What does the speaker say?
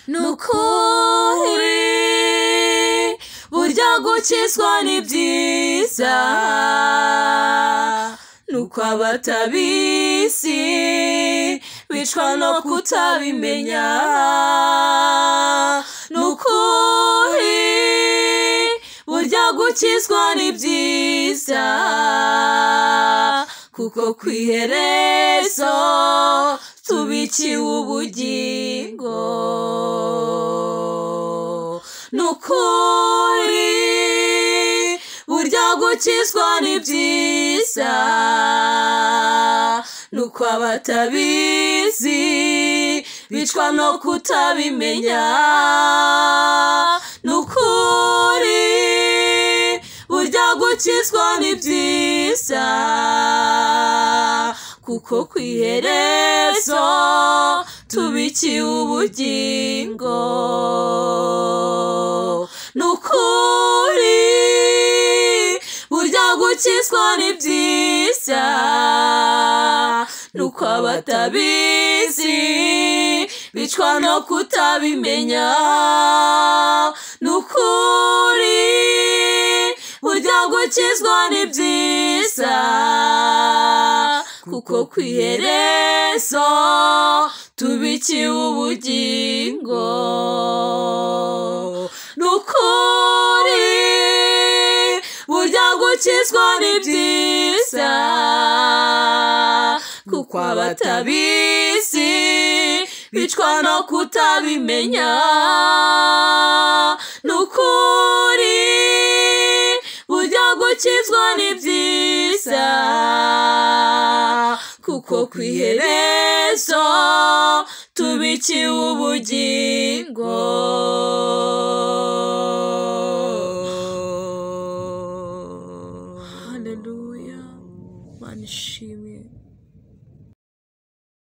nukuri burya gukizwa ni byiza nuko abatabizi bicwa no kutabimenya nukuri burya gukizwa ni byiza kuko kwiherezo tubikiwe ubugingo nukuri burya gukizwa ni byiza nuko abatabizi bicwa no kutabimenya nukuri burya gukizwa ni byiza kuko kwiherezo tubikiwe ubugingo nukuri burya gukizwa ni byiza nuko abatabizi bicwa no kutabimenya nukuri burya gukizwa ni byiza kuko kwiherezo tubikiwe ubugingo nukuri burya gukizwa ni byiza kuko abatabizi bicwa no kutabimenya nukuri burya gukizwa ni byiza kuko kwiherezo tubikiwe ubugingo haleluya manishimye